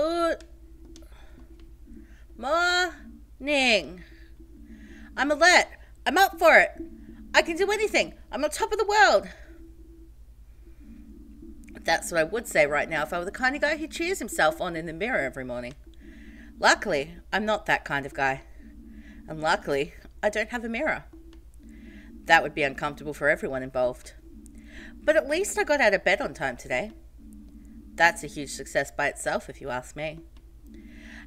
Good morning. I'm alert. I'm up for it. I can do anything. I'm on top of the world. That's what I would say right now if I were the kind of guy who cheers himself on in the mirror every morning. Luckily, I'm not that kind of guy. And luckily, I don't have a mirror. That would be uncomfortable for everyone involved. But at least I got out of bed on time today. That's a huge success by itself, if you ask me.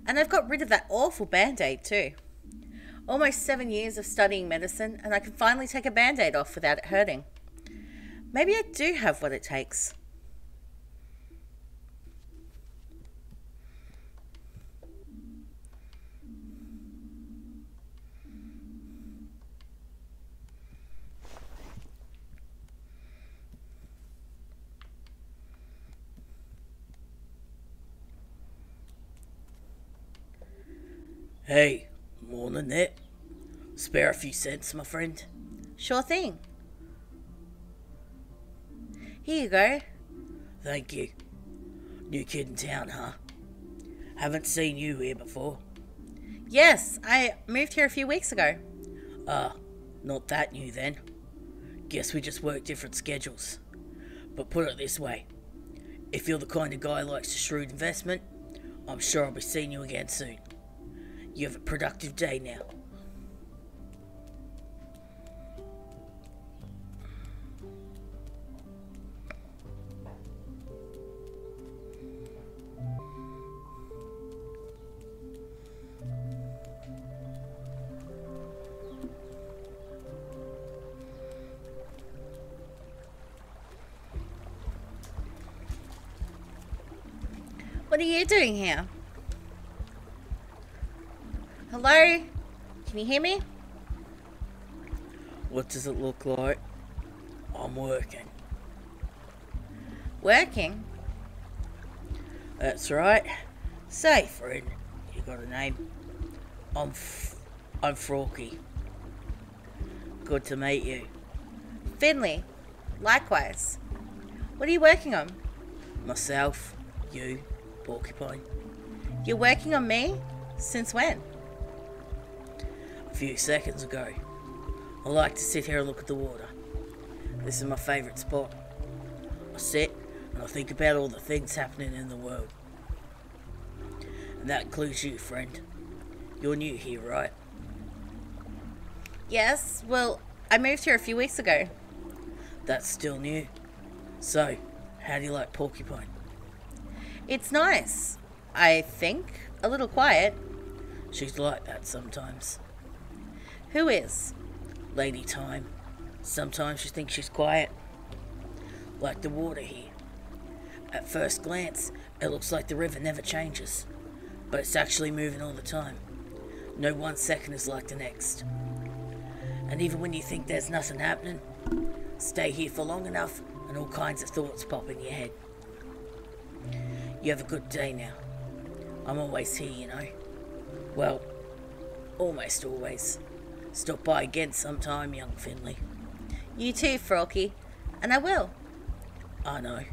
And I've got rid of that awful Band-Aid too. Almost 7 years of studying medicine, and I can finally take a Band-Aid off without it hurting. Maybe I do have what it takes. Hey, morning there. Spare a few cents, my friend. Sure thing. Here you go. Thank you. New kid in town, huh? Haven't seen you here before. Yes, I moved here a few weeks ago. Ah, not that new then. Guess we just work different schedules. But put it this way. If you're the kind of guy who likes a shrewd investment, I'm sure I'll be seeing you again soon. You have a productive day now. What are you doing here? Hello? Can you hear me? What does it look like? I'm working. Working? That's right. Say, friend, you got a name? I'm Frauky. Good to meet you. Finley. Likewise. What are you working on? Myself, you, Porcupine. You're working on me? Since when? A few seconds ago. I like to sit here and look at the water. This is my favourite spot. I sit and I think about all the things happening in the world. And that includes you, friend. You're new here, right? Yes, well, I moved here a few weeks ago. That's still new. So, how do you like Porcupine? It's nice. I think. A little quiet. She's like that sometimes. Who is? Lady Time. Sometimes she thinks she's quiet. Like the water here. At first glance, it looks like the river never changes. But it's actually moving all the time. No 1 second is like the next. And even when you think there's nothing happening, stay here for long enough and all kinds of thoughts pop in your head. You have a good day now. I'm always here, you know. Well, almost always. Stop by again sometime, young Finley. You too, Frauky. And I will. I know.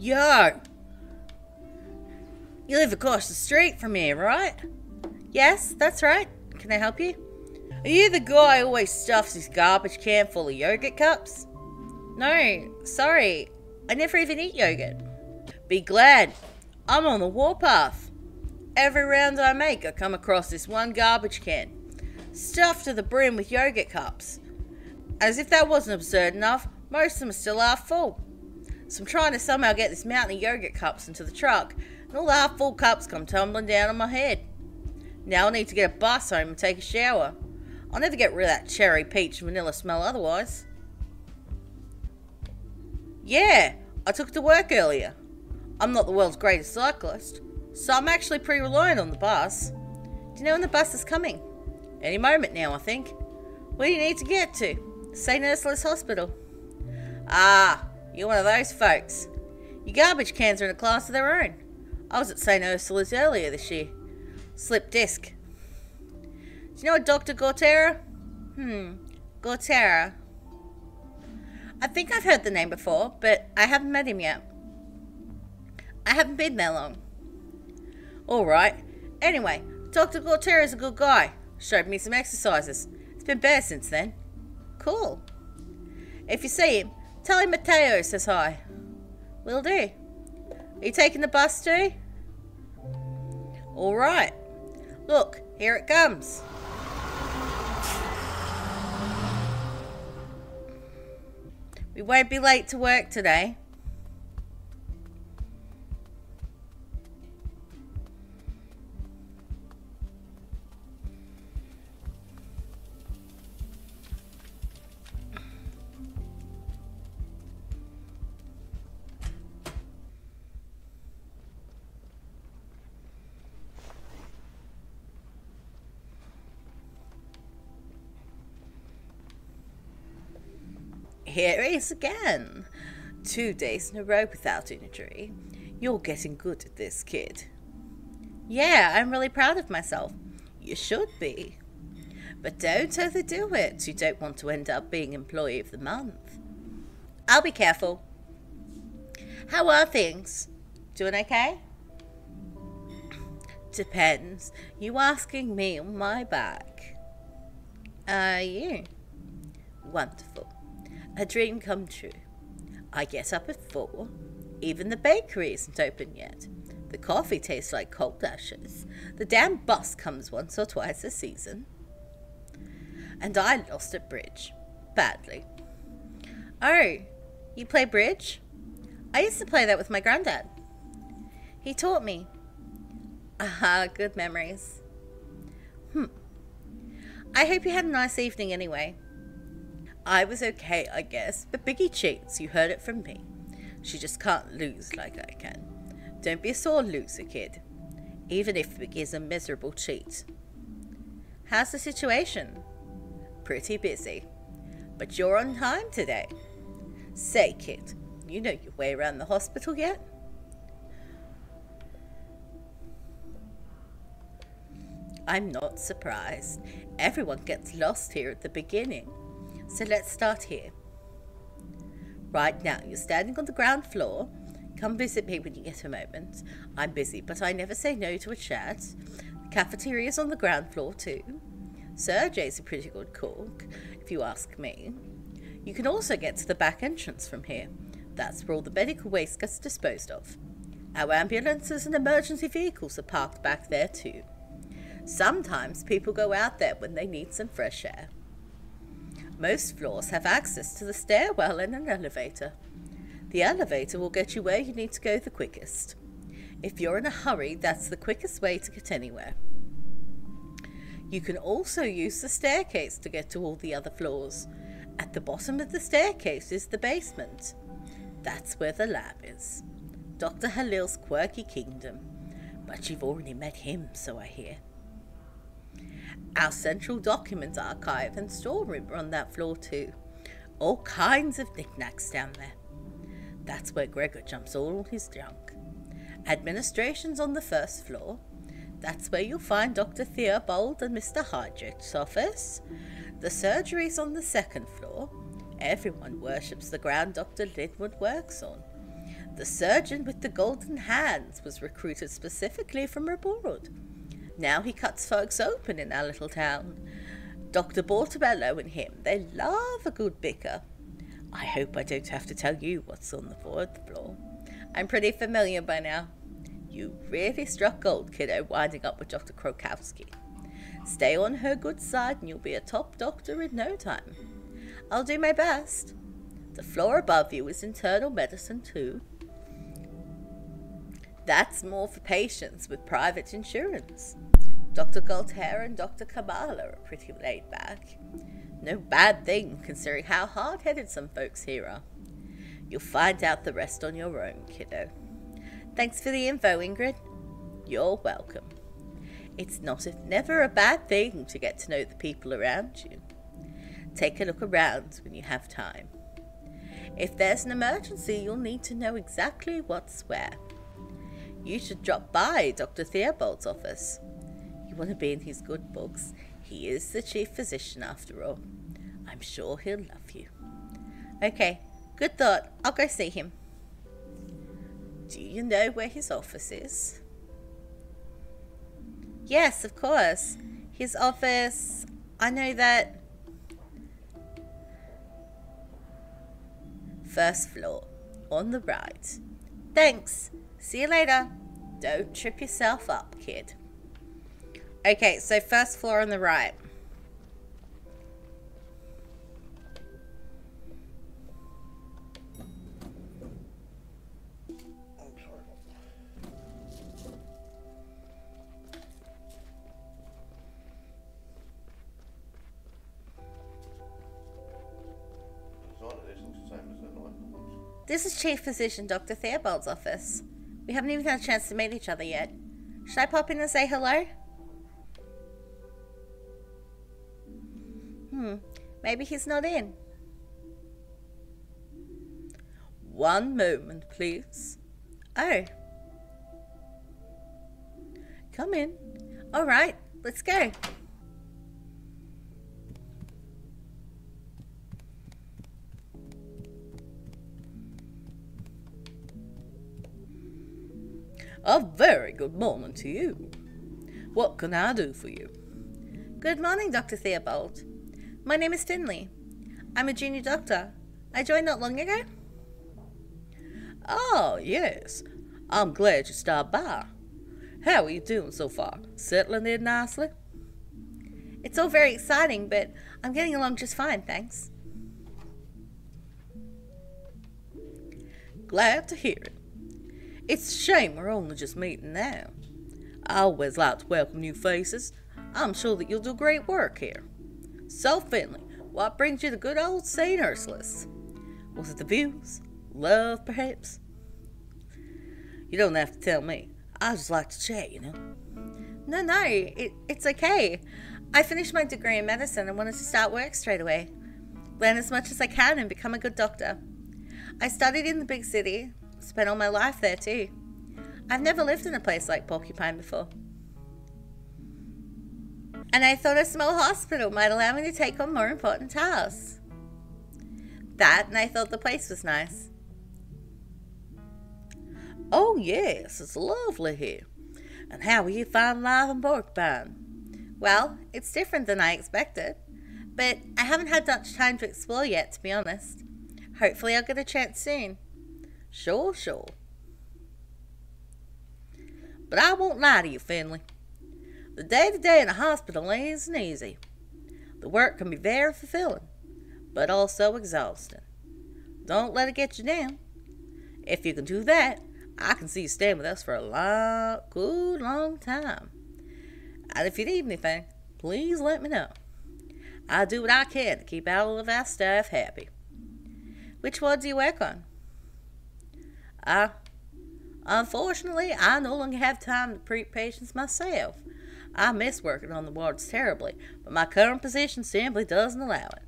Yo! You live across the street from here, right? Yes, that's right. Can I help you? Are you the guy who always stuffs his garbage can full of yogurt cups? No, sorry. I never even eat yogurt. Be glad. I'm on the warpath. Every round I make, I come across this one garbage can, stuffed to the brim with yogurt cups. As if that wasn't absurd enough, most of them are still half full. So I'm trying to somehow get this mountain of yogurt cups into the truck, and all the half full cups come tumbling down on my head. Now I need to get a bus home and take a shower. I'll never get rid of that cherry, peach, vanilla smell otherwise. Yeah, I took it to work earlier. I'm not the world's greatest cyclist, so I'm actually pretty reliant on the bus. Do you know when the bus is coming? Any moment now, I think. Where do you need to get to? St. Ursula's Hospital. Ah, you're one of those folks. Your garbage cans are in a class of their own. I was at St. Ursula's earlier this year. Slip disc. Do you know a Dr. Gortera? Gortera. I think I've heard the name before, but I haven't met him yet. I haven't been there long. Alright. Anyway, Dr. Gortera's a good guy. Showed me some exercises. It's been better since then. Cool. If you see him, tell him Mateo says hi. Will do. Are you taking the bus too? Alright. Look, here it comes. We won't be late to work today. Here he is again. 2 days in a row without injury. You're getting good at this, kid. Yeah, I'm really proud of myself. You should be. But don't overdo it. You don't want to end up being Employee of the Month. I'll be careful. How are things? Doing okay? Depends. You asking me on my back? Are you? Wonderful. A dream come true. I get up at 4. Even the bakery isn't open yet. The coffee tastes like cold ashes. The damn bus comes once or twice a season. And I lost at bridge. Badly. Oh, you play bridge? I used to play that with my granddad. He taught me. Ah, good memories. I hope you had a nice evening anyway. I was okay, I guess, but Biggie cheats. You heard it from me. She just can't lose like I can. Don't be a sore loser, kid. Even if Biggie's a miserable cheat. How's the situation? Pretty busy. But you're on time today. Say, kid, you know your way around the hospital yet? I'm not surprised. Everyone gets lost here at the beginning. So let's start here. Right now, you're standing on the ground floor. Come visit me when you get a moment. I'm busy, but I never say no to a chat. The cafeteria's on the ground floor too. Sergey's a pretty good cook, if you ask me. You can also get to the back entrance from here. That's where all the medical waste gets disposed of. Our ambulances and emergency vehicles are parked back there too. Sometimes people go out there when they need some fresh air. Most floors have access to the stairwell and an elevator. The elevator will get you where you need to go the quickest. If you're in a hurry, that's the quickest way to get anywhere. You can also use the staircase to get to all the other floors. At the bottom of the staircase is the basement. That's where the lab is. Dr. Halil's quirky kingdom. But you've already met him, so I hear. Our central documents archive and storeroom are on that floor too. All kinds of knickknacks down there. That's where Gregor jumps all his junk. Administration's on the first floor. That's where you'll find Dr. Theobald and Mr. Hydrich's office. The surgery's on the second floor. Everyone worships the ground Dr. Linwood works on. The surgeon with the golden hands was recruited specifically from abroad. Now he cuts folks open in our little town. Dr. Portobello and him, they love a good bicker. I hope I don't have to tell you what's on the fourth floor. I'm pretty familiar by now. You really struck gold, kiddo, winding up with Dr. Krokowski. Stay on her good side and you'll be a top doctor in no time. I'll do my best. The floor above you is internal medicine too. That's more for patients with private insurance. Dr. Galter and Dr. Kamala are pretty laid back. No bad thing, considering how hard-headed some folks here are. You'll find out the rest on your own, kiddo. Thanks for the info, Ingrid. You're welcome. It's never a bad thing to get to know the people around you. Take a look around when you have time. If there's an emergency, you'll need to know exactly what's where. You should drop by Dr. Theobald's office. You want to be in his good books. He is the chief physician after all. I'm sure he'll love you. Okay, good thought. I'll go see him. Do you know where his office is? Yes, of course. His office, I know that. First floor, on the right. Thanks. See you later. Don't trip yourself up, kid. Okay, so first floor on the right. This is Chief Physician Dr. Theobald's office. We haven't even had a chance to meet each other yet. Should I pop in and say hello? Maybe he's not in. One moment, please. Oh. Come in. All right, let's go. A very good morning to you. What can I do for you? Good morning, Dr. Theobald. My name is Finley. I'm a junior doctor. I joined not long ago. Oh, yes. I'm glad you stopped by. How are you doing so far? Settling in nicely? It's all very exciting, but I'm getting along just fine, thanks. Glad to hear it. It's a shame we're only just meeting now. I always like to welcome new faces. I'm sure that you'll do great work here. So, Finley, what brings you to good old St. Ursula's? Was it the views? Love, perhaps? You don't have to tell me. I just like to chat, you know. No, it's okay. I finished my degree in medicine and wanted to start work straight away. Learn as much as I can and become a good doctor. I studied in the big city, spent all my life there too. I've never lived in a place like Porcupine before. And I thought a small hospital might allow me to take on more important tasks. That, and I thought the place was nice. Oh yes, it's lovely here. And how will you find life in Porcupine? Well, it's different than I expected. But I haven't had much time to explore yet, to be honest. Hopefully I'll get a chance soon. Sure. But I won't lie to you, Finley. The day-to-day in a hospital isn't easy. The work can be very fulfilling, but also exhausting. Don't let it get you down. If you can do that, I can see you staying with us for a good long time. And if you need anything, please let me know. I'll do what I can to keep all of our staff happy. Which ward do you work on? Unfortunately, I no longer have time to treat patients myself. I miss working on the wards terribly, but my current position simply doesn't allow it.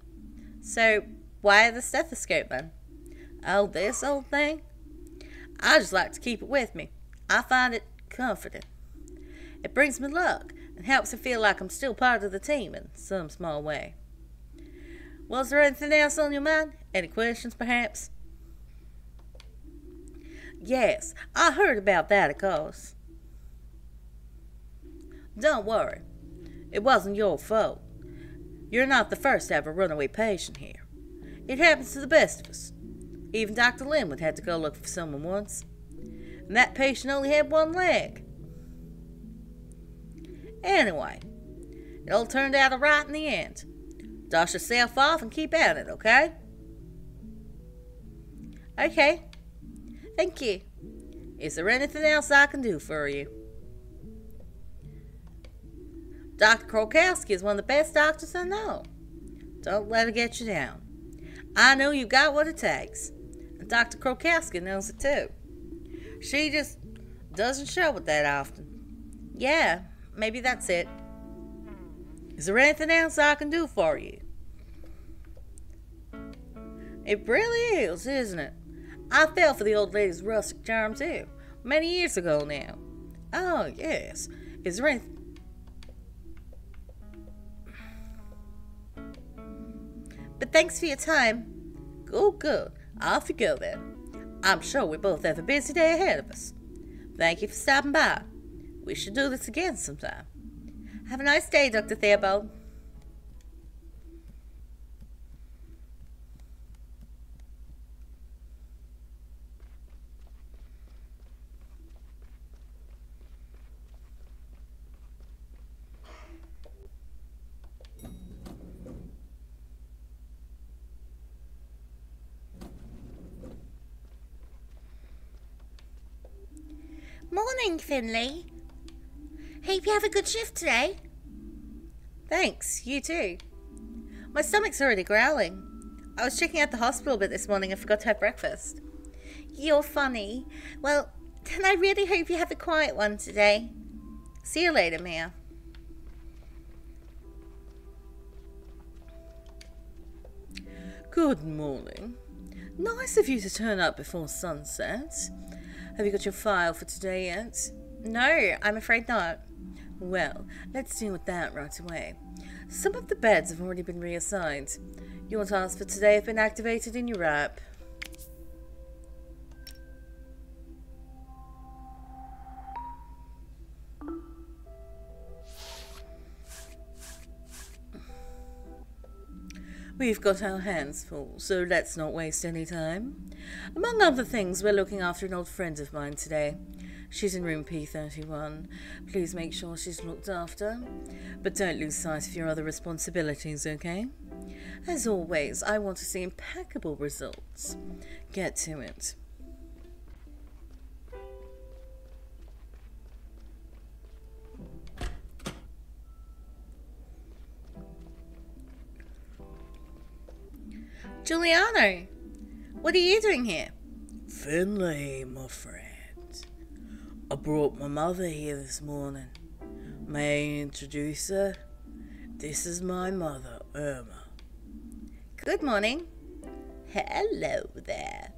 So, why the stethoscope then? Oh, this old thing? I just like to keep it with me. I find it comforting. It brings me luck and helps me feel like I'm still part of the team in some small way. Was there anything else on your mind? Any questions, perhaps? Yes, I heard about that, of course. Don't worry. It wasn't your fault. You're not the first to have a runaway patient here. It happens to the best of us. Even Dr. Linwood had to go look for someone once. And that patient only had one leg. Anyway, it all turned out alright in the end. Dust yourself off and keep at it, okay? Okay. Thank you. Is there anything else I can do for you? Dr. Krokowski is one of the best doctors I know. Don't let it get you down. I know you got what it takes. And Dr. Krokowski knows it too. She just doesn't show it that often. Yeah, maybe that's it. Is there anything else I can do for you? It really is, isn't it? I fell for the old lady's rustic charm too, many years ago now. Oh, yes. Is there anything... But thanks for your time. Oh, good. Off you go then. I'm sure we both have a busy day ahead of us. Thank you for stopping by. We should do this again sometime. Have a nice day, Dr. Theobald. Morning, Finley. Hope you have a good shift today. Thanks, you too. My stomach's already growling. I was checking out the hospital a bit this morning and forgot to have breakfast. You're funny. Well, then I really hope you have a quiet one today. See you later, Mia. Good morning. Nice of you to turn up before sunset. Have you got your file for today yet? No, I'm afraid not. Well, let's deal with that right away. Some of the beds have already been reassigned. Your tasks for today have been activated in your app. We've got our hands full, so let's not waste any time. Among other things, we're looking after an old friend of mine today. She's in room P31. Please make sure she's looked after. But don't lose sight of your other responsibilities, okay? As always, I want to see impeccable results. Get to it. Giuliano, what are you doing here? Finley, my friend. I brought my mother here this morning. May I introduce her? This is my mother, Irma. Good morning. Hello there.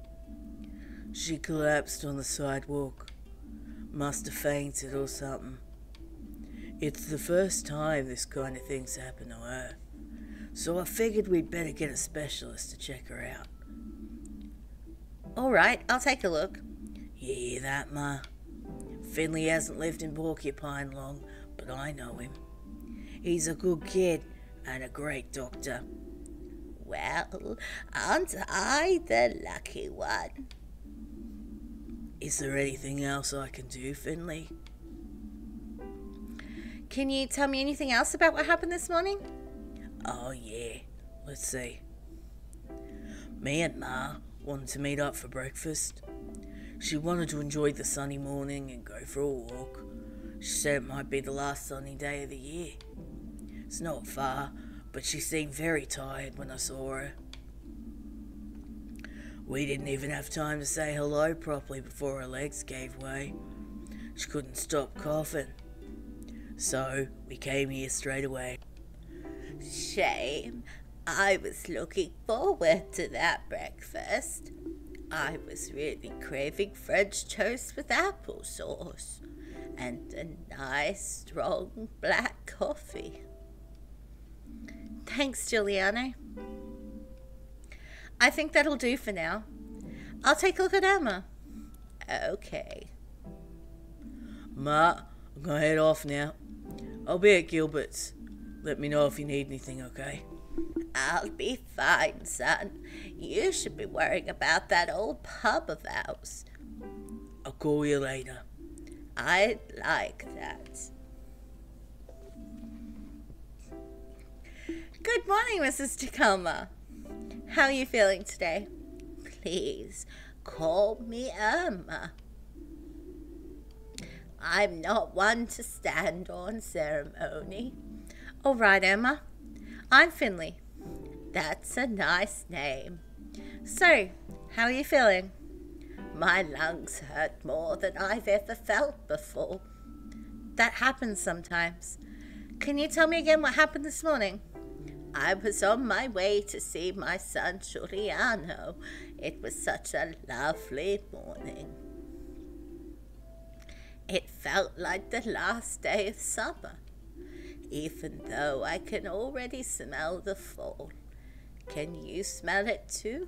She collapsed on the sidewalk. Must have fainted or something. It's the first time this kind of thing's happened to her. So I figured we'd better get a specialist to check her out. All right, I'll take a look. You hear that, Ma? Finley hasn't lived in Porcupine long, but I know him. He's a good kid and a great doctor. Well, aren't I the lucky one? Is there anything else I can do, Finley? Can you tell me anything else about what happened this morning? Oh, yeah. Let's see. Me and Ma wanted to meet up for breakfast. She wanted to enjoy the sunny morning and go for a walk. She said it might be the last sunny day of the year. It's not far, but she seemed very tired when I saw her. We didn't even have time to say hello properly before her legs gave way. She couldn't stop coughing. So we came here straight away. Shame. I was looking forward to that breakfast. I was really craving French toast with applesauce and a nice strong black coffee. Thanks, Giuliano. I think that'll do for now. I'll take a look at Emma. Okay. Ma, I'm gonna head off now. I'll be at Gilbert's. Let me know if you need anything, okay? I'll be fine, son. You should be worrying about that old pub of ours. Of call you later. I'd like that. Good morning, Mrs. Tacoma. How are you feeling today? Please call me Irma. I'm not one to stand on ceremony. All right, Emma. I'm Finley. That's a nice name. So, how are you feeling? My lungs hurt more than I've ever felt before. That happens sometimes. Can you tell me again what happened this morning? I was on my way to see my son Giuliano. It was such a lovely morning. It felt like the last day of summer, even though I can already smell the fall. Can you smell it too?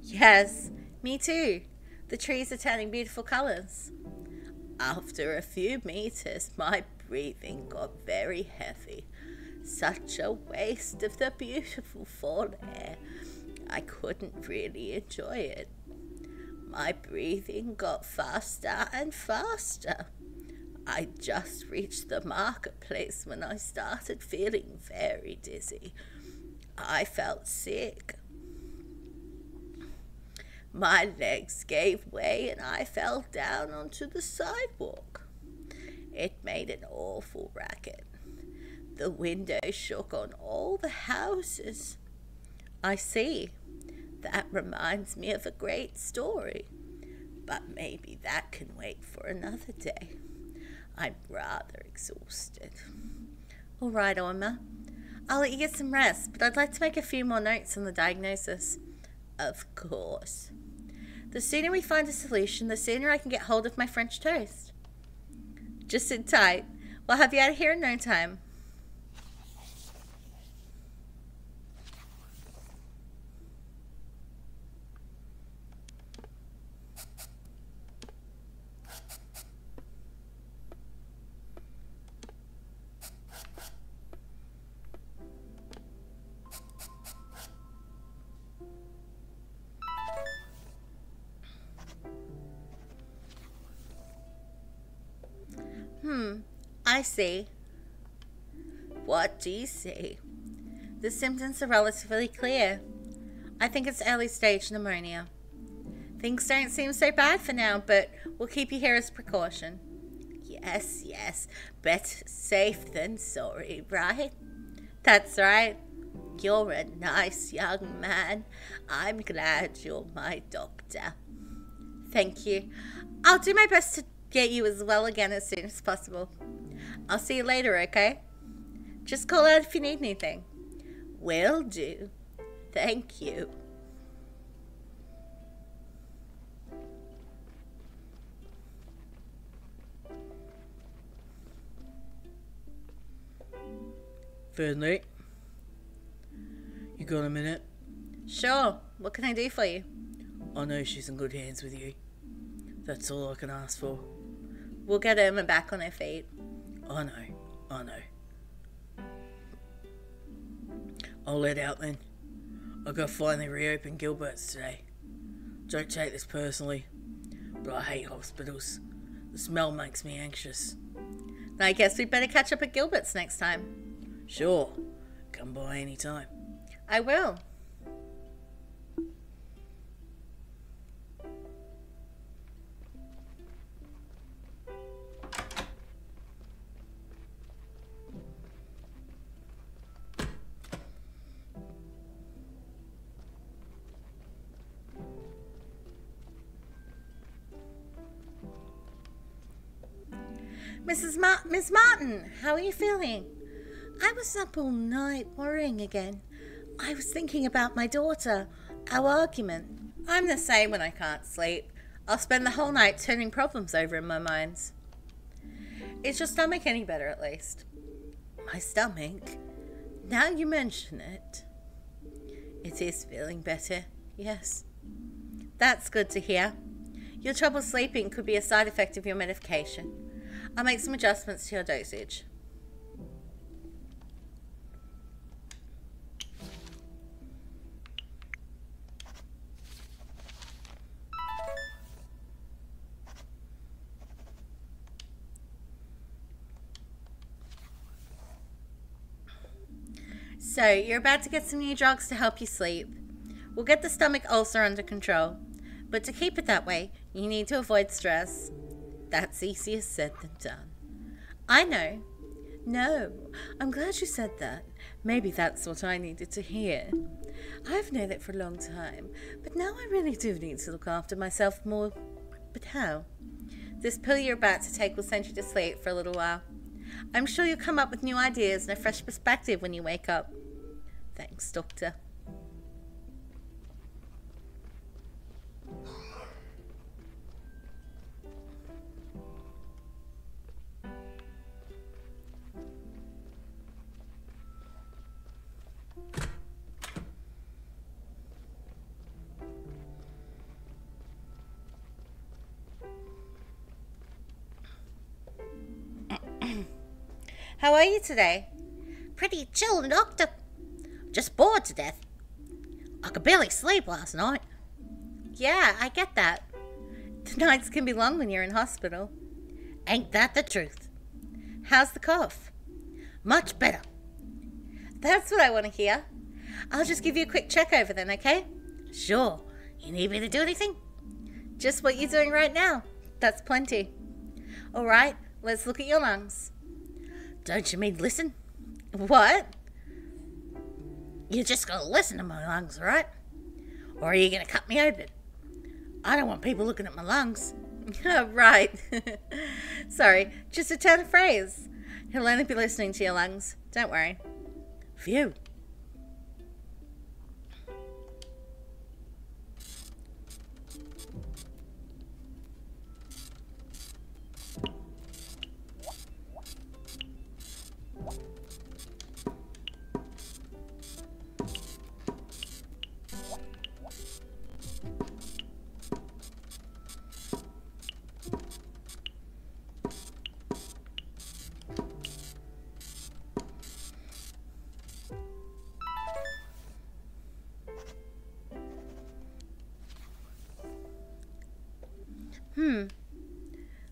Yes, me too. The trees are turning beautiful colors. After a few meters, my breathing got very heavy. Such a waste of the beautiful fall air. I couldn't really enjoy it. My breathing got faster and faster. I just reached the marketplace when I started feeling very dizzy. I felt sick. My legs gave way and I fell down onto the sidewalk. It made an awful racket. The windows shook on all the houses. I see. That reminds me of a great story, but maybe that can wait for another day. I'm rather exhausted. All right, Irma. I'll let you get some rest, but I'd like to make a few more notes on the diagnosis. Of course. The sooner we find a solution, the sooner I can get hold of my French toast. Just sit tight. We'll have you out of here in no time. I see. What do you see? The symptoms are relatively clear. I think it's early stage pneumonia. Things don't seem so bad for now, but we'll keep you here as a precaution. Yes. Better safe than sorry, right? That's right. You're a nice young man. I'm glad you're my doctor. Thank you. I'll do my best to get you as well again as soon as possible. I'll see you later, okay? Just call out if you need anything. Will do. Thank you. Finley, you got a minute? Sure. What can I do for you? I know she's in good hands with you. That's all I can ask for. We'll get Irma back on her feet. I know. I'll let out then. I got finally reopened Gilbert's today. Don't take this personally, but I hate hospitals. The smell makes me anxious. I guess we'd better catch up at Gilbert's next time. Sure. Come by any time. I will. Miss Martin, how are you feeling? I was up all night worrying again. I was thinking about my daughter, our argument. I'm the same when I can't sleep. I'll spend the whole night turning problems over in my mind. Is your stomach any better at least? My stomach? Now you mention it. It is feeling better, yes. That's good to hear. Your trouble sleeping could be a side effect of your medication. I'll make some adjustments to your dosage. So, you're about to get some new drugs to help you sleep. We'll get the stomach ulcer under control. But to keep it that way, you need to avoid stress. That's easier said than done. I know. No, I'm glad you said that. Maybe that's what I needed to hear. I've known it for a long time, but now I really do need to look after myself more. But how? This pill you're about to take will send you to sleep for a little while. I'm sure you'll come up with new ideas and a fresh perspective when you wake up. Thanks, Doctor. How are you today? Pretty chill, Doctor. Just bored to death. I could barely sleep last night. Yeah, I get that. The nights can be long when you're in hospital. Ain't that the truth? How's the cough? Much better. That's what I want to hear. I'll just give you a quick check over then, okay? Sure. You need me to do anything? Just what you're doing right now. That's plenty. All right, let's look at your lungs. Don't you mean listen? What? You're just going to listen to my lungs, right? Or are you going to cut me open? I don't want people looking at my lungs. Right. Sorry, just a turn of phrase. He'll only be listening to your lungs. Don't worry. Phew.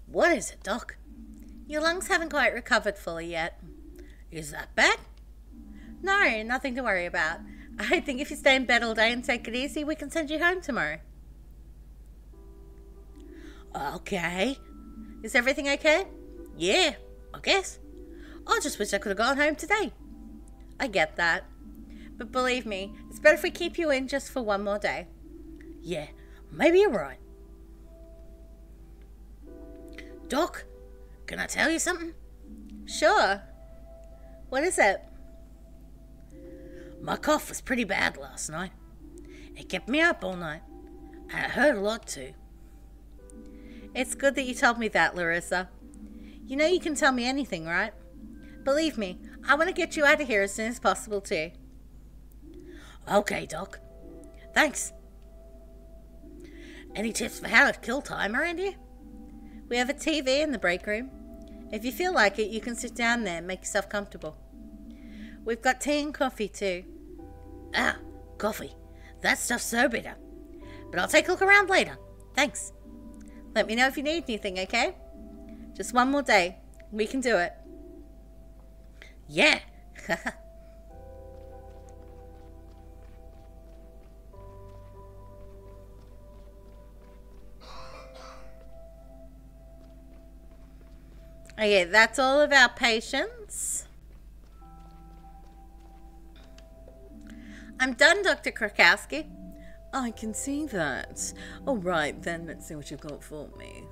What is it, Doc? Your lungs haven't quite recovered fully yet. Is that bad? No, nothing to worry about. I think if you stay in bed all day and take it easy, we can send you home tomorrow. Okay. Is everything okay? Yeah, I guess. I just wish I could have gone home today. I get that. But believe me, it's better if we keep you in just for one more day. Yeah, maybe you're right. Doc, can I tell you something? Sure. What is it? My cough was pretty bad last night. It kept me up all night. And it hurt a lot too. It's good that you told me that, Larissa. You know you can tell me anything, right? Believe me, I want to get you out of here as soon as possible too. Okay, Doc. Thanks. Any tips for how to kill time around here? We have a TV in the break room. If you feel like it, you can sit down there and make yourself comfortable. We've got tea and coffee too. Ah, coffee. That stuff's so bitter. But I'll take a look around later. Thanks. Let me know if you need anything, okay? Just one more day. We can do it. Yeah. Okay, that's all of our patients. I'm done, Dr. Krakowski. I can see that. All right, then let's see what you've got for me.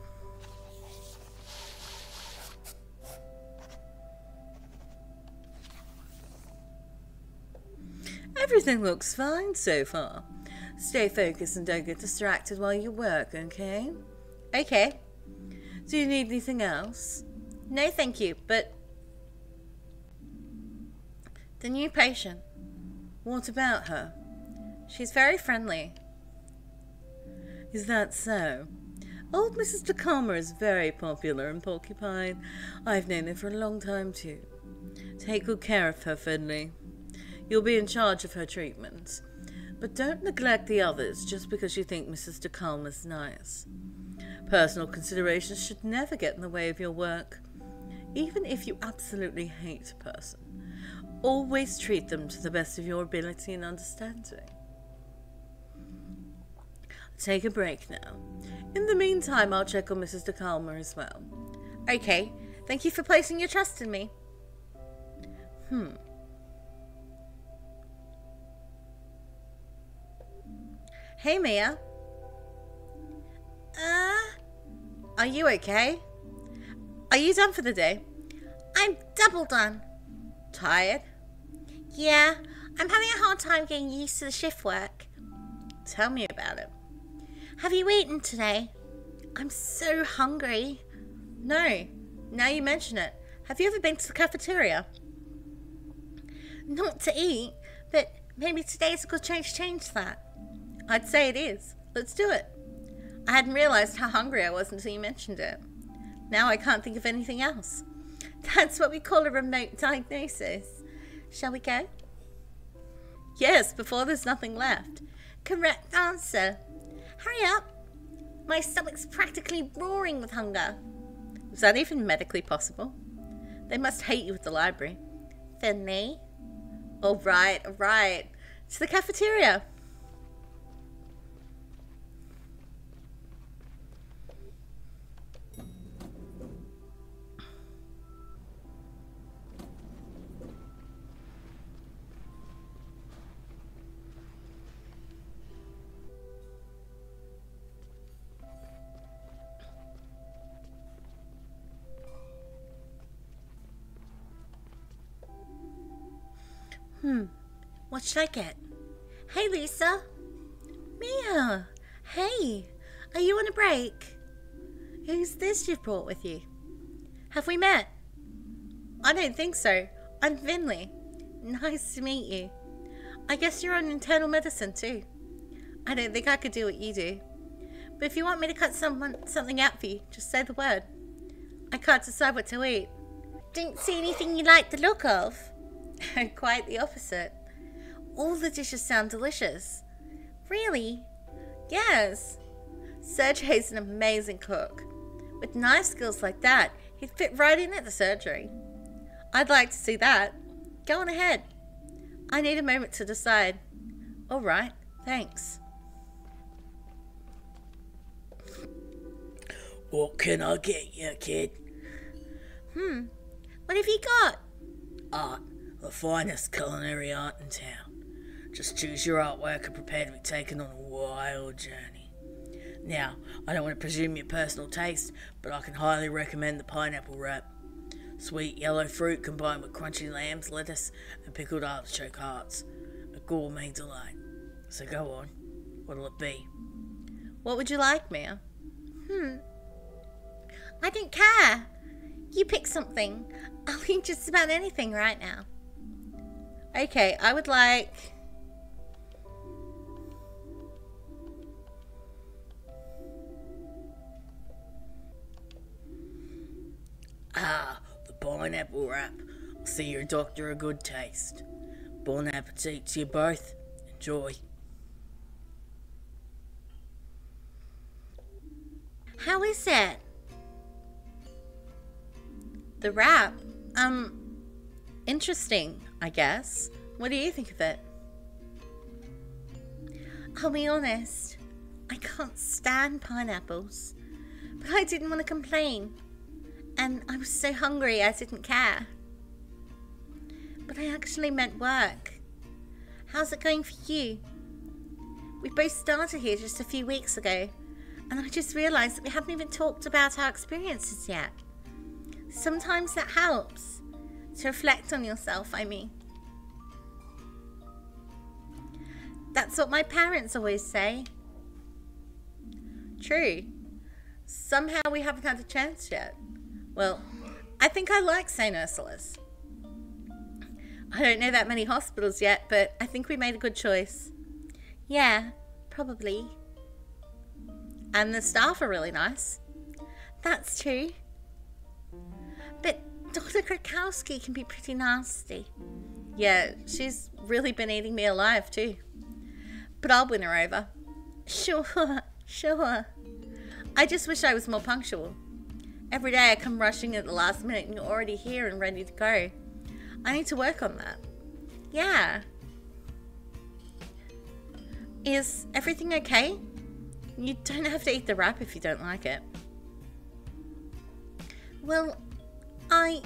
Everything looks fine so far. Stay focused and don't get distracted while you work, okay? Okay. Do you need anything else? No, thank you, but... The new patient. What about her? She's very friendly. Is that so? Old Mrs. DeCalmer is very popular in Porcupine. I've known her for a long time too. Take good care of her, Finley. You'll be in charge of her treatment. But don't neglect the others just because you think Mrs. DeCalmer's nice. Personal considerations should never get in the way of your work. Even if you absolutely hate a person, Always treat them to the best of your ability and understanding. Take a break now. In the meantime, I'll check on Mrs. DeCalmer as well. Okay, thank you for placing your trust in me. Hey, Mia. Are you okay? Are you done for the day? I'm double done. Tired? Yeah, I'm having a hard time getting used to the shift work. Tell me about it. Have you eaten today? I'm so hungry. No. Now you mention it. Have you ever been to the cafeteria? Not to eat, but maybe today's a good change that. I'd say it is. Let's do it. I hadn't realized how hungry I was until you mentioned it. Now I can't think of anything else. That's what we call a remote diagnosis. Shall we go? Yes, before there's nothing left. Correct answer. Hurry up. My stomach's practically roaring with hunger. Is that even medically possible? They must hate you at the library. Finley? All right. To the cafeteria. What should I get? Hey, Lisa. Mia. Hey, are you on a break? Who's this you've brought with you? Have we met? I don't think so. I'm Finley. Nice to meet you. I guess you're on internal medicine too. I don't think I could do what you do. But if you want me to cut something out for you, just say the word. I can't decide what to eat. Didn't see anything you like the look of. Quite the opposite. All the dishes sound delicious. Really? Yes. Sergey's an amazing cook. With knife skills like that, he'd fit right in at the surgery. I'd like to see that. Go on ahead. I need a moment to decide. All right, thanks. What can I get you, kid? What have you got? Art, the finest culinary art in town. Just choose your artwork and prepare to be taken on a wild journey. Now, I don't want to presume your personal taste, but I can highly recommend the pineapple wrap. Sweet yellow fruit combined with crunchy lambs, lettuce, and pickled artichoke hearts. A gourmet delight. So go on. What'll it be? What would you like, Mia? I don't care. You pick something. I'll eat just about anything right now. Okay, I would like... The pineapple wrap. I'll see your doctor a good taste. Bon appetit to you both. Enjoy. How is it? The wrap? Interesting, I guess. What do you think of it? I'll be honest. I can't stand pineapples. But I didn't want to complain. And I was so hungry I didn't care. But I actually meant work. How's it going for you? We both started here just a few weeks ago. And I just realised that we haven't even talked about our experiences yet. Sometimes that helps. To reflect on yourself, I mean. That's what my parents always say. True. Somehow we haven't had a chance yet. Well, I think I like St. Ursula's. I don't know that many hospitals yet, but I think we made a good choice. Yeah, probably. And the staff are really nice. That's true. But Dr. Krakowski can be pretty nasty. Yeah, she's really been eating me alive too. But I'll win her over. Sure. I just wish I was more punctual. Every day I come rushing at the last minute and you're already here and ready to go. I need to work on that. Yeah. Is everything okay? You don't have to eat the wrap if you don't like it. Well, I...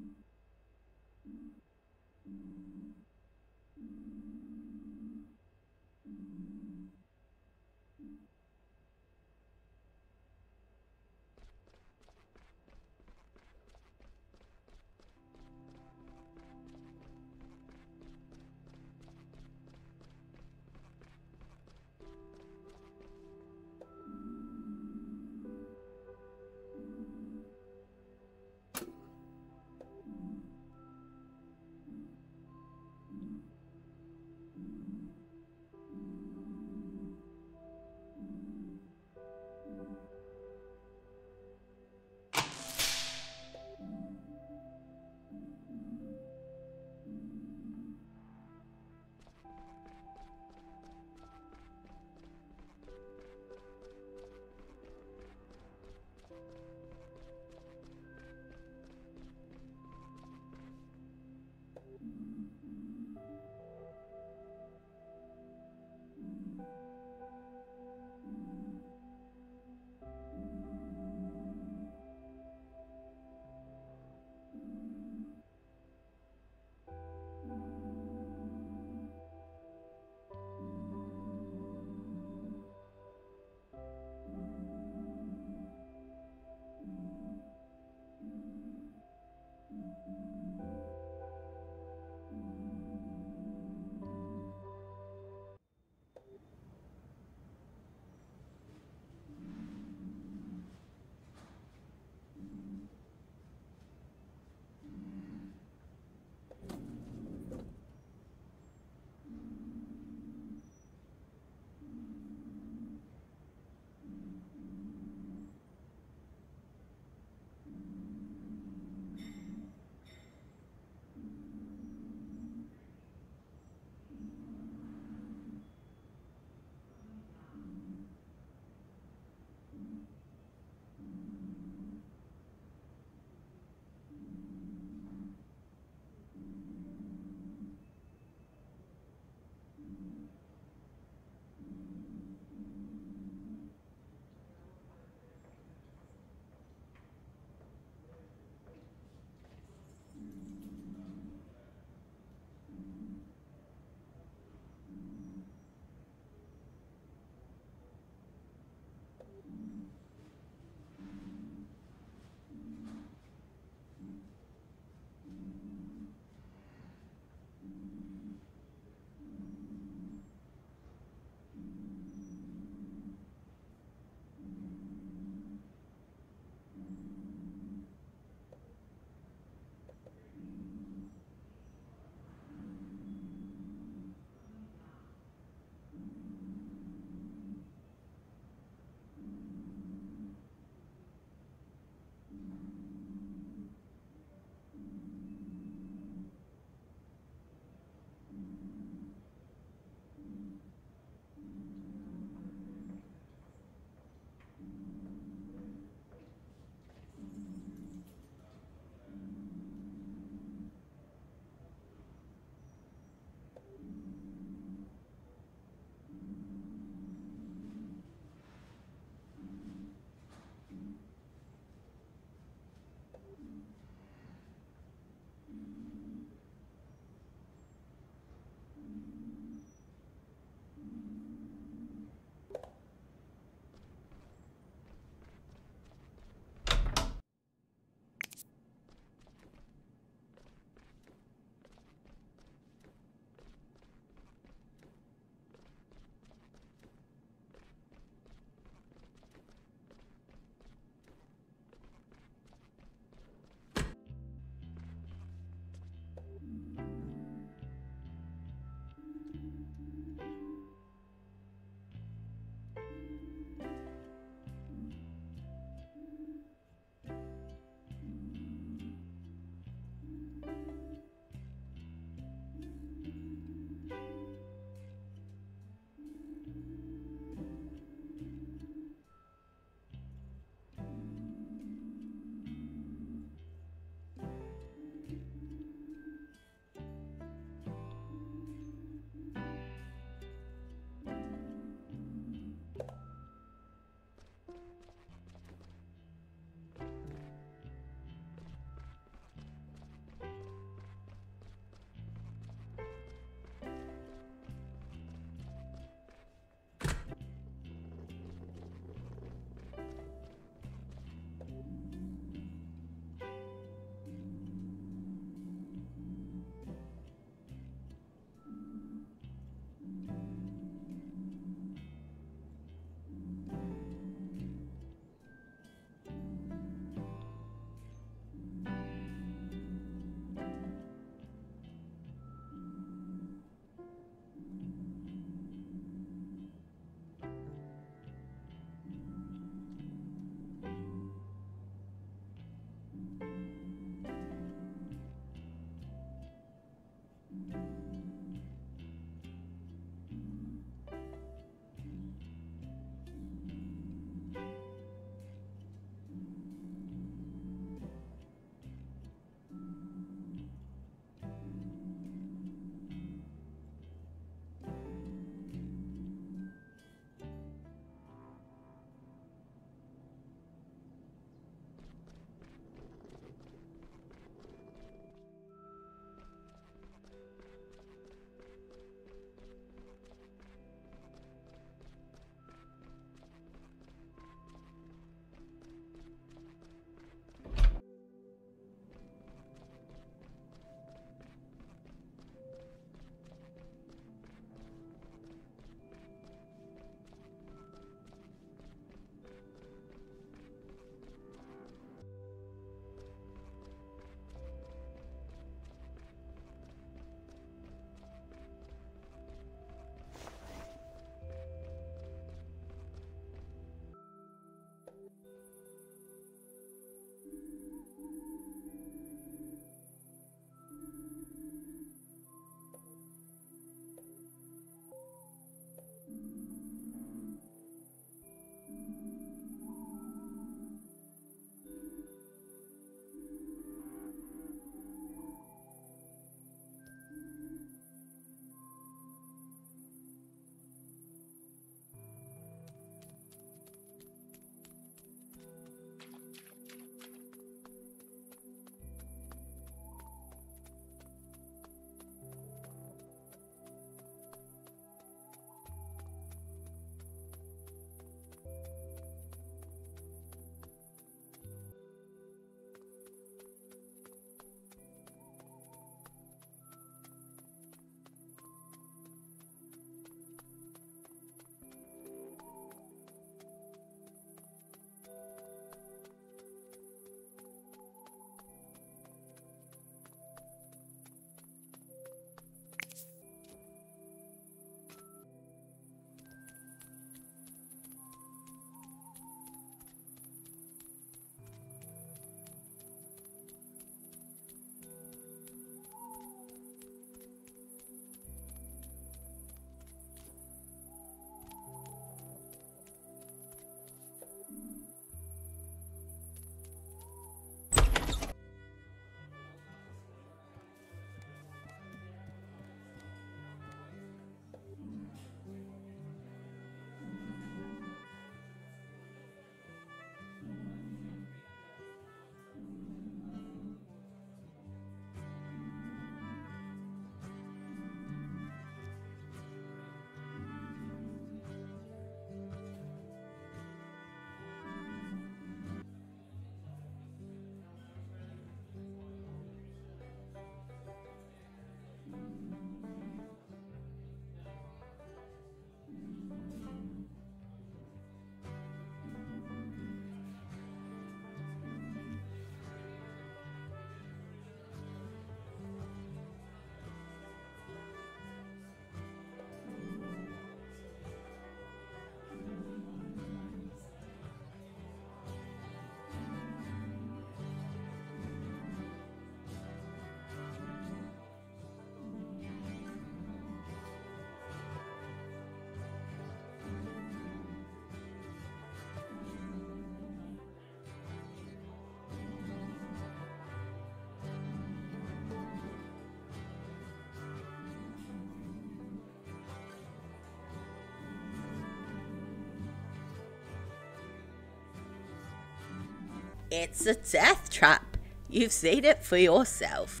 It's a death trap. You've seen it for yourself.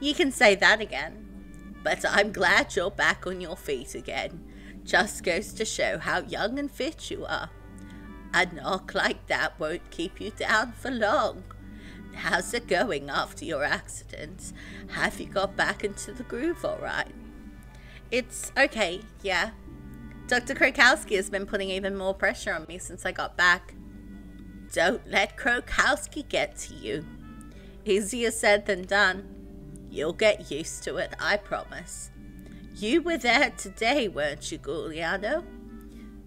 You can say that again. But I'm glad you're back on your feet again. Just goes to show how young and fit you are. A knock like that won't keep you down for long. How's it going after your accident? Have you got back into the groove all right? It's okay, yeah. Dr. Krokowski has been putting even more pressure on me since I got back. Don't let Krokowski get to you. Easier said than done. You'll get used to it, I promise. You were there today, weren't you, Giuliano?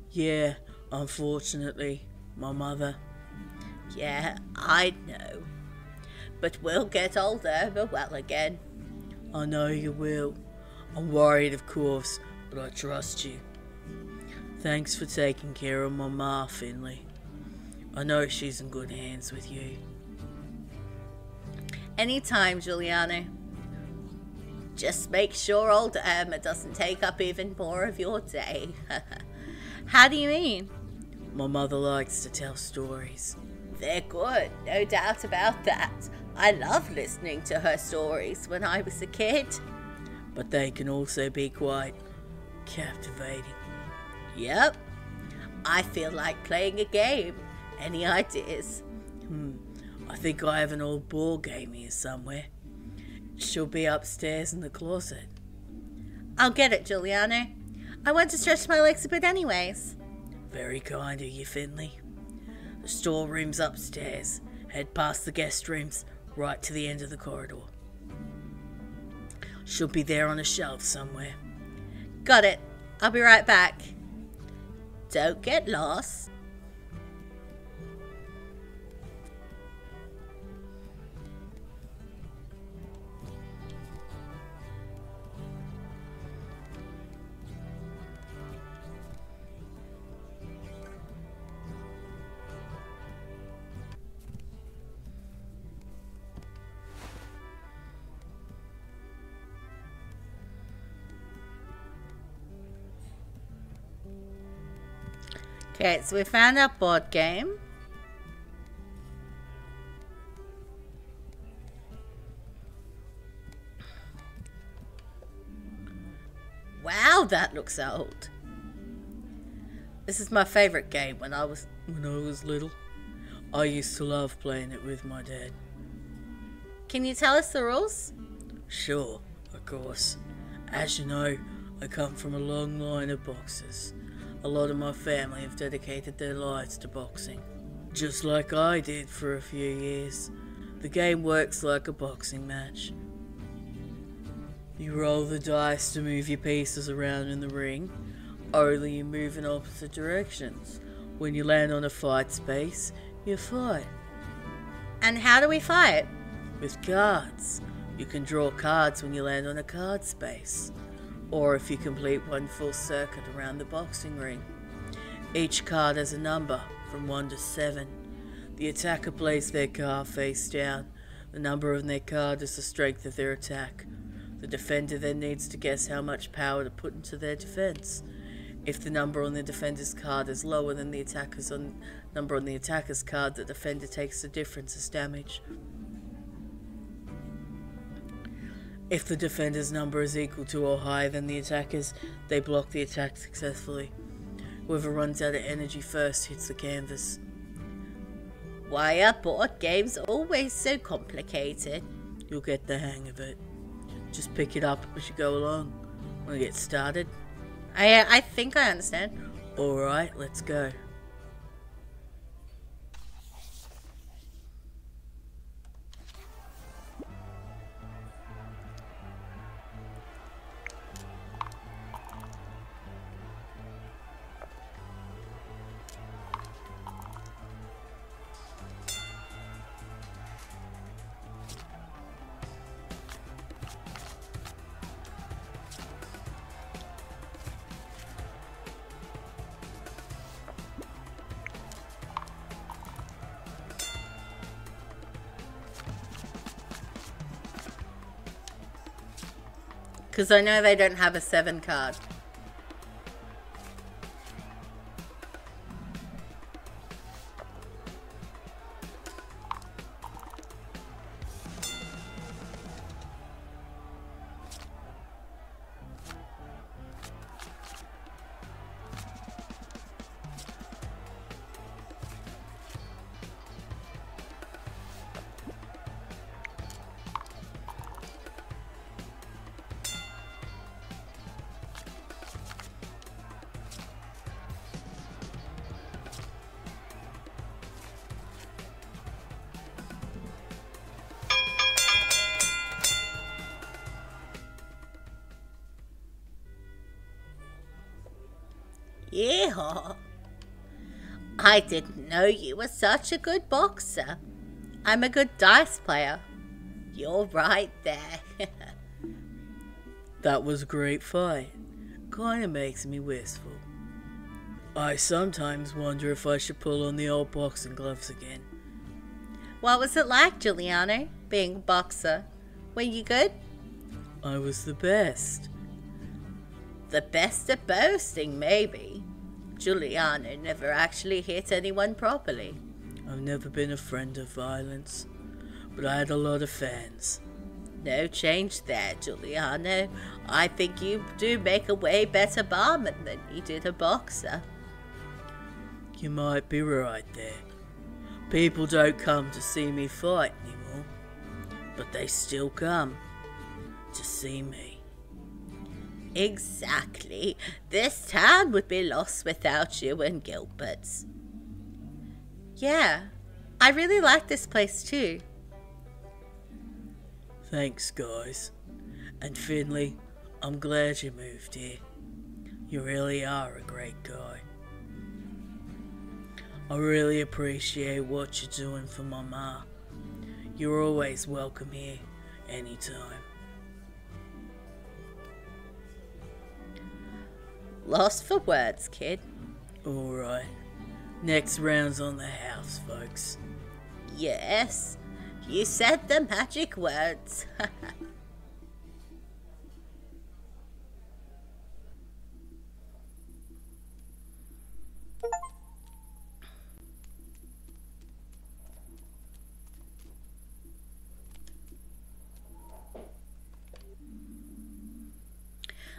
Yeah, unfortunately, my mother. Yeah, I know. But we'll get old over well again. I know you will. I'm worried, of course, but I trust you. Thanks for taking care of my ma, Finley. I know she's in good hands with you. Anytime, Giuliano. Just make sure old Irma doesn't take up even more of your day. How do you mean? My mother likes to tell stories. They're good, no doubt about that. I love listening to her stories when I was a kid. But they can also be quite captivating. Yep. I feel like playing a game. Any ideas? I think I have an old ball game here somewhere. She'll be upstairs in the closet. I'll get it, Giuliano. I want to stretch my legs a bit anyways. Very kind of you, Finley. The storeroom's upstairs. Head past the guest rooms, right to the end of the corridor. She'll be there on a shelf somewhere. Got it. I'll be right back. Don't get lost. Okay, so we found our board game. Wow, that looks old. This is my favorite game When I was little, I used to love playing it with my dad. Can you tell us the rules? Sure, of course. As you know, I come from a long line of boxers. A lot of my family have dedicated their lives to boxing, just like I did for a few years. The game works like a boxing match. You roll the dice to move your pieces around in the ring, only you move in opposite directions. When you land on a fight space, you fight. And how do we fight? With cards. You can draw cards when you land on a card space, or if you complete one full circuit around the boxing ring. Each card has a number from 1 to 7. The attacker plays their card face down. The number on their card is the strength of their attack. The defender then needs to guess how much power to put into their defense. If the number on the defender's card is lower than the number on the attacker's card, the defender takes the difference as damage. If the defender's number is equal to or higher than the attacker's, they block the attack successfully. Whoever runs out of energy first hits the canvas. Why are board games always so complicated? You'll get the hang of it. Just pick it up as you go along. Want to get started? I think I understand. Alright, let's go. Because I know they don't have a 7 card. Yeehaw! I didn't know you were such a good boxer. I'm a good dice player. You're right there. That was a great fight. Kinda makes me wistful. I sometimes wonder if I should pull on the old boxing gloves again. What was it like, Giuliano, being a boxer? Were you good? I was the best. The best at boasting, maybe. Giuliano never actually hit anyone properly. I've never been a friend of violence, but I had a lot of fans. No change there, Giuliano. I think you do make a way better barman than you did a boxer. You might be right there. People don't come to see me fight anymore, but they still come to see me. Exactly. This town would be lost without you and Gilbert's. Yeah, I really like this place too. Thanks, guys. And Finley, I'm glad you moved here. You really are a great guy. I really appreciate what you're doing for my ma. You're always welcome here, anytime. Lost for words, kid. Alright, next round's on the house, folks. Yes, you said the magic words.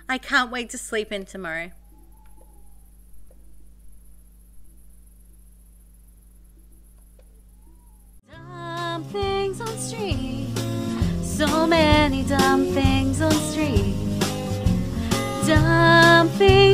I can't wait to sleep in tomorrow. Dumb things on street. So many dumb things on street. Dumb things.